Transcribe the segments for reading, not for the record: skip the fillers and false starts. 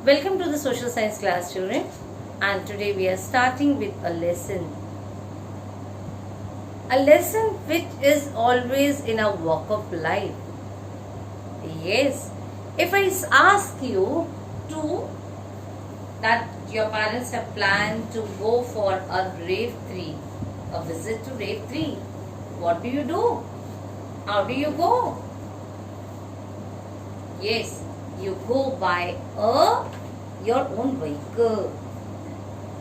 Welcome to the social science class, children, and today we are starting with a lesson. A lesson which is always in our walk of life. Yes, if I ask you to that your parents have planned to go for a rave 3, a visit to rave 3, what do? How do you go? Yes, you go by your own vehicle.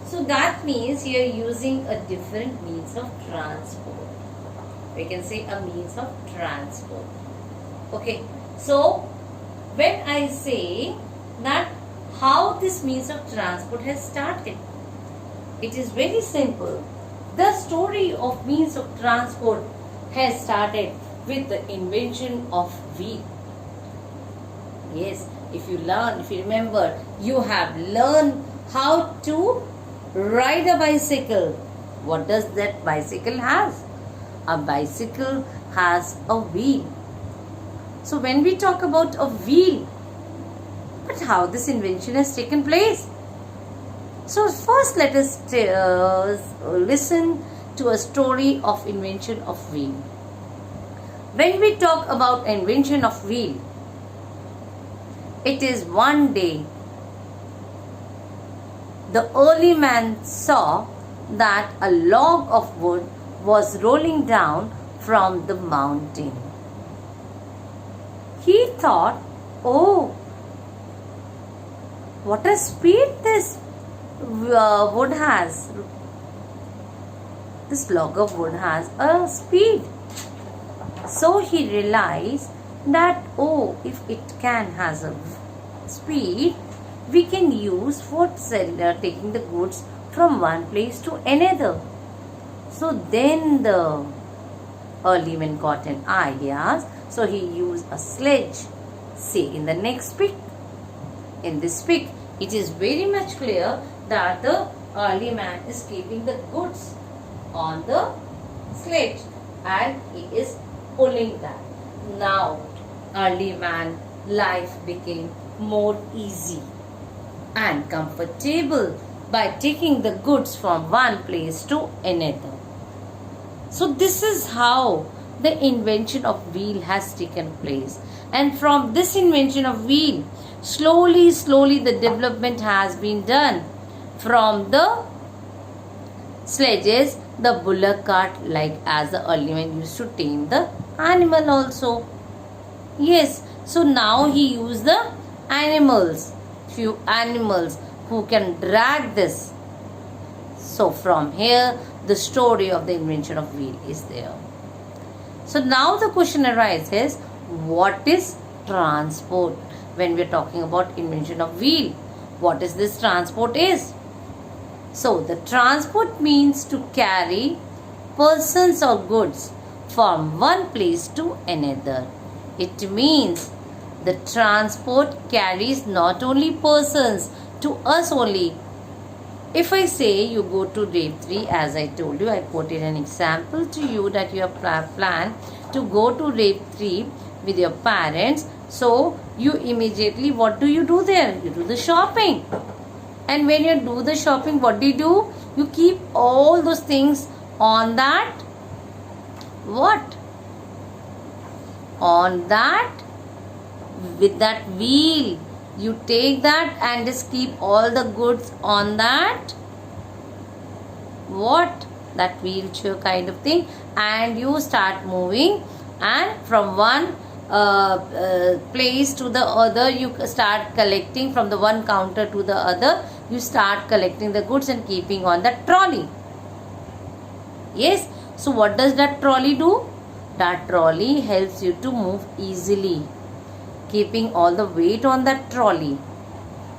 So that means you are using a different means of transport. We can say a means of transport. Okay, so when I say that how this means of transport has started, it is very simple. The story of means of transport has started with the invention of wheel. Yes, if you remember, you have learned how to ride a bicycle. What does that bicycle has? A bicycle has a wheel. So when we talk about a wheel, but how this invention has taken place? So first let us listen to a story of invention of wheel. When we talk about invention of wheel, it is one day the early man saw that a log of wood was rolling down from the mountain. He thought, oh, what a speed this wood has. This log of wood has a speed. So he realized that, oh, if it has a speed, we can use for taking the goods from one place to another. So then the early man got an idea. So he used a sledge. See in the next pic. In this pic, it is very much clear that the early man is keeping the goods on the sledge and he is pulling that. Now, early man life became more easy and comfortable by taking the goods from one place to another. So this is how the invention of wheel has taken place. And from this invention of wheel, slowly the development has been done. From the sledges, the bullock cart, like as the early man used to tame the animal also. Yes, so now he used the few animals who can drag this. So from here, the story of the invention of wheel is there. So now the question arises, what is transport? When we are talking about invention of wheel, what is this transport is? So the transport means to carry persons or goods from one place to another. It means the transport carries not only persons to us only. If I say you go to rave 3, as I told you, I quoted an example to you that you have planned to go to rave 3 with your parents. So you immediately, what do you do there? You do the shopping. And when you do the shopping, what do? You keep all those things on that, what? On that, with that wheel. You take that and just keep all the goods on that, what? That wheelchair kind of thing. And you start moving, and from one place to the other, you start collecting. From the one counter to the other, you start collecting the goods and keeping on the trolley. Yes, so what does that trolley do? That trolley helps you to move easily, keeping all the weight on that trolley.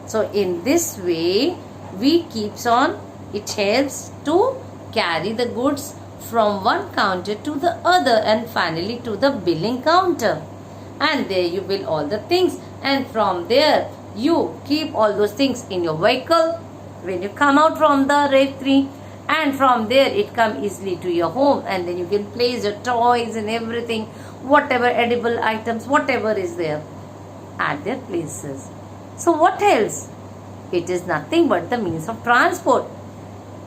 So in this way, it helps to carry the goods from one counter to the other and finally to the billing counter. And there you bill all the things, and from there you keep all those things in your vehicle when you come out from the rave 3, and from there it come easily to your home, and then you can place your toys and everything, whatever edible items, whatever is there at their places. So what else? It is nothing but the means of transport.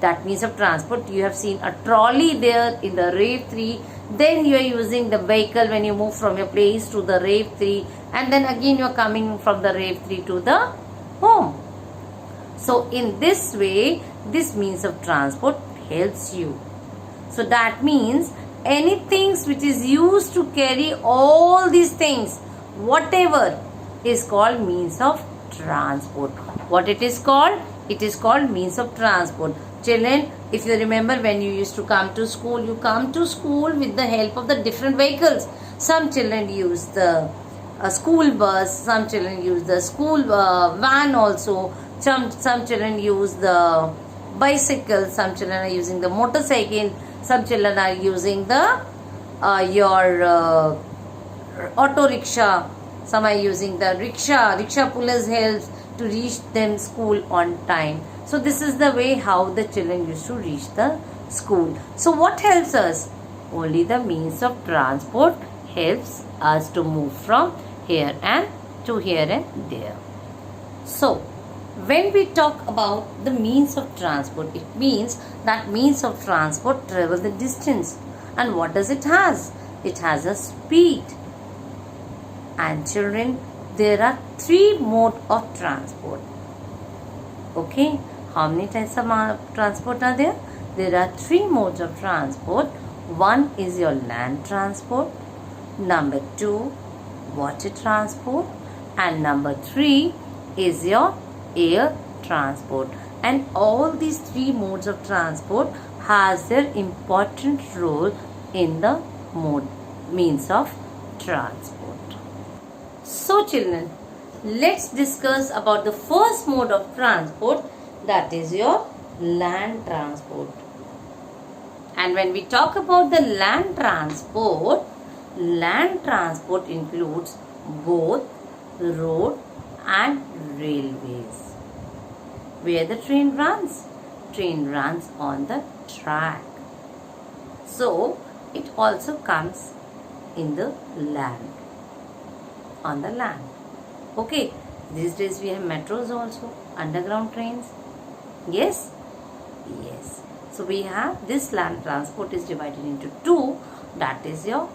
That means of transport, you have seen a trolley there in the rave 3, then you are using the vehicle when you move from your place to the rave 3, and then again you are coming from the rave 3 to the home. So in this way, this means of transport helps you. So that means anything which is used to carry all these things, whatever, is called means of transport. What it is called? It is called means of transport. Children, if you remember, when you used to come to school, you come to school with the help of the different vehicles. Some children use the school bus, some children use the school van also, some children use the bicycle, some children are using the motorcycle, some children are using the auto rickshaw, some are using the rickshaw pullers helps to reach them school on time. So this is the way how the children used to reach the school. So what helps us? Only the means of transport helps us to move from here and to here and there. So when we talk about the means of transport, it means that means of transport travel the distance. And what does it has? It has a speed. And children, there are 3 modes of transport. Okay, how many types of transport are there? There are 3 modes of transport. One is your land transport, number 2 water transport, and number 3 is your air transport. And all these 3 modes of transport has their important role in the means of transport. So children, let's discuss about the first mode of transport, that is your land transport. And when we talk about the land transport includes both road and railways. Where the train runs? Train runs on the track. So it also comes in the land, on the land. Okay, these days we have metros also, underground trains. Yes? Yes. So we have this land transport is divided into 2, that is the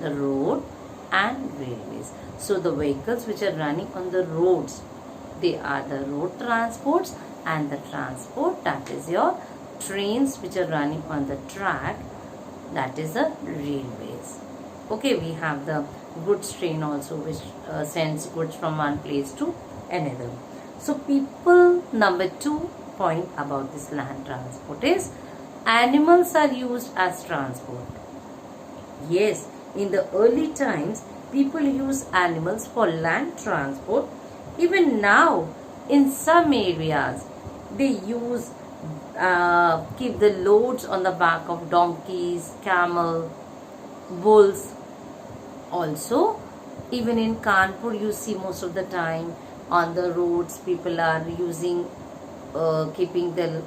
road and railways. So the vehicles which are running on the roads, they are the road transports, and the transport, that is your trains which are running on the track, that is the railways. Okay, we have the goods train also, which sends goods from one place to another. So people number 2 point about this land transport is animals are used as transport. Yes, in the early times people use animals for land transport. Even now in some areas they use keep the loads on the back of donkeys, camel, bulls. Also, even in Kanpur, you see most of the time on the roads people are using keeping the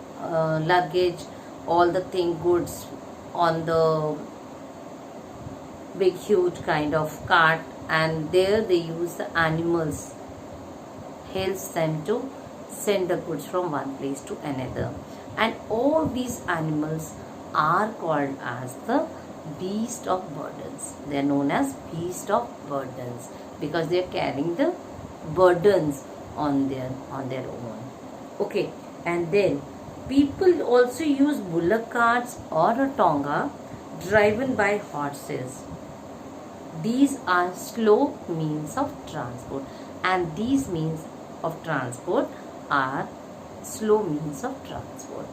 luggage, all the goods on the big huge kind of cart, and there they use the animals, helps them to send the goods from one place to another. And all these animals are called as the beast of burdens. They are known as beast of burdens because they are carrying the burdens on their own. Okay, and then people also use bullock carts or a tonga driven by horses. These are slow means of transport, and these means of transport are slow means of transport.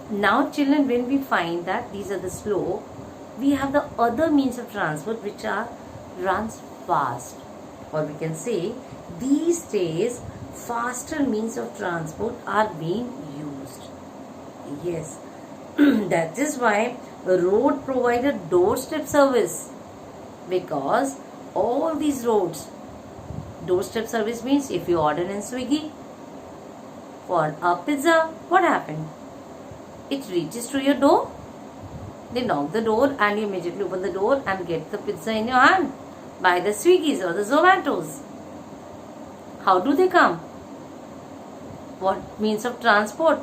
Now children, when we find that these are the slow, we have the other means of transport which runs fast, or we can say these days faster means of transport are being used. Yes, that is why road provided doorstep service, because all these roads, doorstep service means if you order in Swiggy for a pizza, what happened? It reaches to your door. They knock the door and you immediately open the door and get the pizza in your hand by the Swiggies or the Zomatos. How do they come? what means of transport?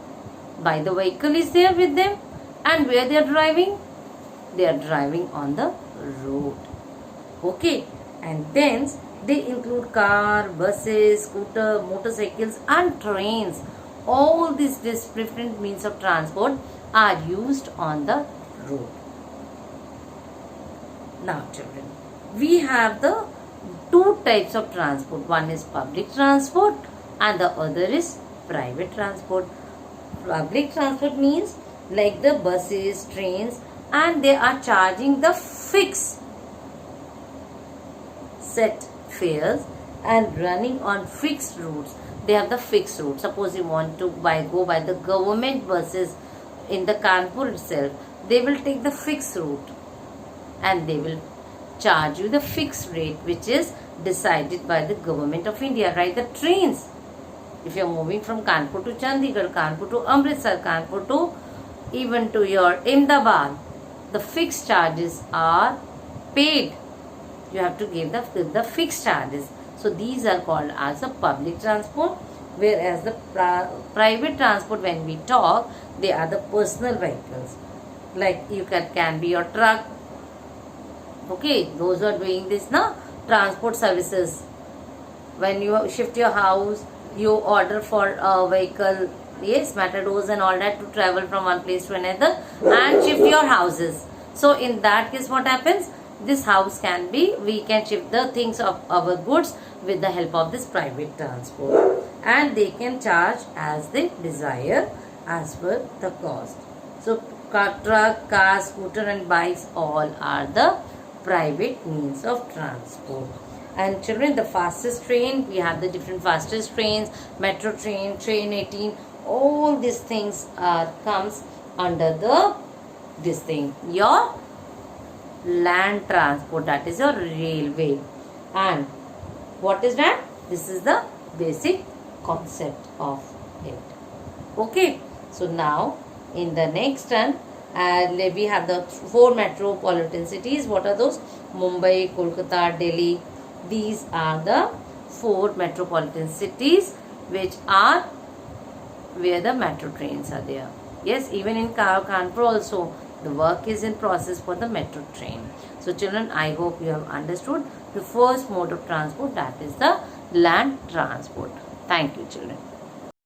By the vehicle is there with them. And where they are driving? They are driving on the road. Okay. And then they include car, buses, scooter, motorcycles and trains. All these different means of transport are used on the road. Now children, we have the two types of transport. One is public transport and the other is private transport. Public transport means like the buses, trains, and they are charging the fixed set fares and running on fixed routes. They have the fixed route. Suppose you want to go by the government buses in the Kanpur itself, they will take the fixed route and they will charge you the fixed rate which is decided by the government of India. Right? The trains, if you are moving from Kanpur to Chandigarh, Kanpur to Amritsar, Kanpur to even to your Ahmedabad, the fixed charges are paid. You have to give the fixed charges. So these are called as a public transport, whereas the private transport, when we talk, they are the personal vehicles. Like you can be your truck. Okay, those who are doing this now, transport services. When you shift your house, you order for a vehicle, yes, matadors and all that, to travel from one place to another and shift your houses. So in that case, what happens? This house we can shift the things of our goods with the help of this private transport, and they can charge as they desire as per the cost. So truck, car, scooter and bikes all are the private means of transport. And children, the fastest train, we have the different fastest trains, metro train, train 18, all these things comes under your land transport, that is your railway. And what is that? This is the basic concept of it. Okay, so now in the next turn, we have the 4 metropolitan cities. What are those? Mumbai, Kolkata, Delhi. These are the 4 metropolitan cities which are where the metro trains are there. Yes, even in Kanpur also the work is in process for the metro train. So children, I hope you have understood the first mode of transport, that is the land transport. Thank you children.